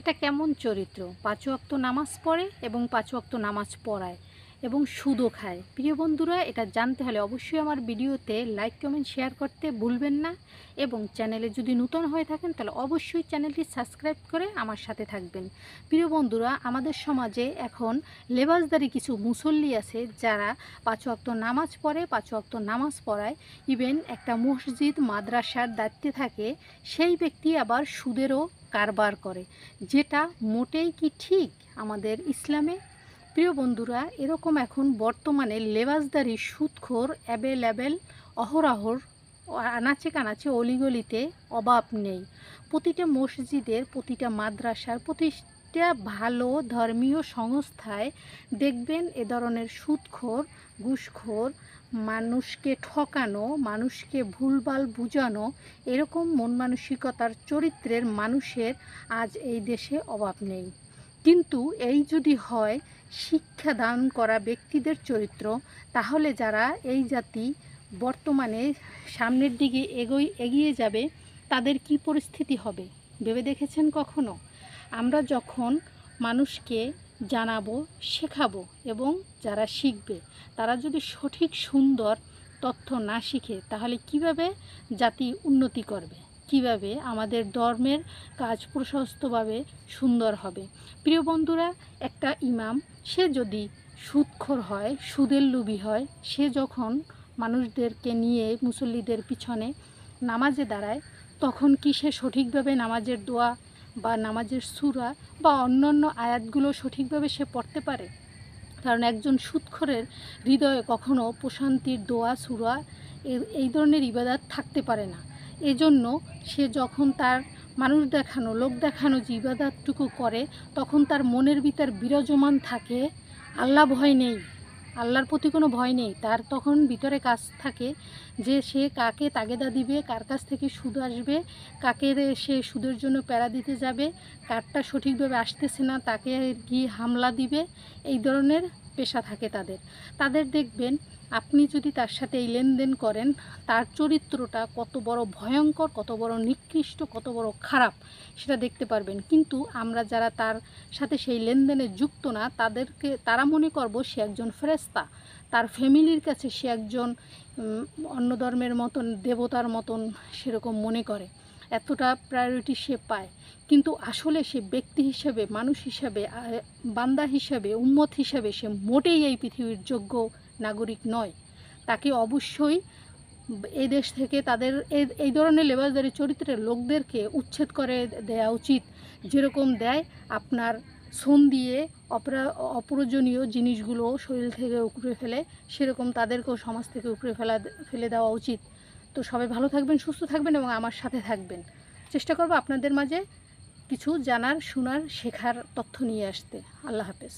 এটা কেমন চরিত্র? ৫ ওয়াক্ত নামাজ পড়ে এবং ৫ ওয়াক্ত নামাজ পড়ায় এবং সুদও খায়। প্রিয় বন্ধুরা, এটা জানতে হলে অবশ্যই আমার ভিডিওতে লাইক, কমেন্ট, শেয়ার করতে ভুলবেন না এবং চ্যানেলে যদি নতুন হয়ে থাকেন তাহলে অবশ্যই চ্যানেলটি সাবস্ক্রাইব করে আমার সাথে থাকবেন। প্রিয় বন্ধুরা, আমাদের সমাজে এখন লেবাসদারি কিছু মুসল্লি আছে যারা ৫ ওয়াক্ত নামাজ পড়ে, ৫ ওয়াক্ত নামাজ পড়ায়, ইভেন একটা মসজিদ মাদ্রাসার দায়িত্বে থাকে, সেই ব্যক্তি আবার সুদেরও কারবার করে, যেটা মোটেই কি ঠিক আমাদের ইসলামে? প্রিয় বন্ধুরা, এরকম এখন বর্তমানে লেবাসদারি সুদখোর অ্যাভেলেবেল অহরহর আনাচে কানাচে অলিগলিতে অভাব নেই। প্রতিটা মসজিদের, প্রতিটা মাদ্রাসার, প্রতিটা ভালো ধর্মীয় সংস্থায় দেখবেন এ ধরনের সুদখোর, ঘুষখোর, মানুষকে ঠকানো, মানুষকে ভুলভাল বুঝানো, এরকম মন মানসিকতার চরিত্রের মানুষের আজ এই দেশে অভাব নেই। কিন্তু এই যদি হয় শিক্ষাদান করা ব্যক্তিদের চরিত্র, তাহলে যারা এই জাতি বর্তমানে সামনের দিকে এগিয়ে যাবে, তাদের কি পরিস্থিতি হবে ভেবে দেখেছেন কখনো? আমরা যখন মানুষকে জানাবো, শেখাবো এবং যারা শিখবে তারা যদি সঠিক সুন্দর তথ্য না শিখে, তাহলে কিভাবে জাতি উন্নতি করবে? কিভাবে আমাদের ধর্মের কাজ প্রশস্তভাবে সুন্দর হবে? প্রিয় বন্ধুরা, একটা ইমাম সে যদি সুদখোর হয়, সুদের লোভী হয়, সে যখন মানুষদেরকে নিয়ে মুসল্লিদের পিছনে নামাজে দাঁড়ায়, তখন কি সে সঠিকভাবে নামাজের দোয়া বা নামাজের সূরা বা অন্যান্য আয়াতগুলো সঠিকভাবে সে পড়তে পারে? কারণ একজন সুদখোরের হৃদয়ে কখনো প্রশান্তির দোয়া, সূরা এই ধরনের ইবাদত থাকতে পারে না। এজন্য সে যখন তার মানুষ দেখানো, লোক দেখানো যে ইবাদতটুকু করে, তখন তার মনের ভিতর বিরাজমান থাকে আল্লাহ ভয় নেই, আল্লাহর প্রতি কোনো ভয় নেই। তার তখন ভিতরে কাজ থাকে যে সে কাকে তাগেদা দিবে, কার কাছ থেকে সুদ আসবে, কাকে সে সুদের জন্য প্যারা দিতে যাবে, কারটা সঠিকভাবে আসতেছে না তাকে গিয়ে হামলা দিবে, এই ধরনের পেশা থাকে তাদের দেখবেন আপনি যদি তার সাথে এই লেনদেন করেন, তার চরিত্রটা কত বড় ভয়ঙ্কর, কত বড় নিকৃষ্ট, কত বড় খারাপ সেটা দেখতে পারবেন। কিন্তু আমরা যারা তার সাথে সেই লেনদেনে যুক্ত না, তারা মনে করব সে একজন ফেরেশতা, তার ফ্যামিলির কাছে সে একজন অন্য ধর্মের মতন, দেবতার মতন সেরকম মনে করে, এতটা প্রায়োরিটি সে পায়। কিন্তু আসলে সে ব্যক্তি হিসেবে, মানুষ হিসাবে, বান্দা হিসাবে, উম্মত হিসাবে সে মোটেই এই পৃথিবীর যোগ্য নাগরিক নয়। তাকে অবশ্যই এই দেশ থেকে তাদের এই ধরনের লেবাসদারি চরিত্রের লোকদেরকে উচ্ছেদ করে দেওয়া উচিত। যেরকম দেয় আপনার শ্রম দিয়ে অপ্রয়োজনীয় জিনিসগুলো শরীর থেকে উপড়ে ফেলে, সেরকম তাদেরকেও সমাজ থেকে উপড়ে ফেলে দেওয়া উচিত। তো সবাই ভালো থাকবেন, সুস্থ থাকবেন এবং আমার সাথে থাকবেন। চেষ্টা করব আপনাদের মাঝে কিছু জানার, শোনার, শেখার তথ্য নিয়ে আসতে। আল্লাহ হাফেজ।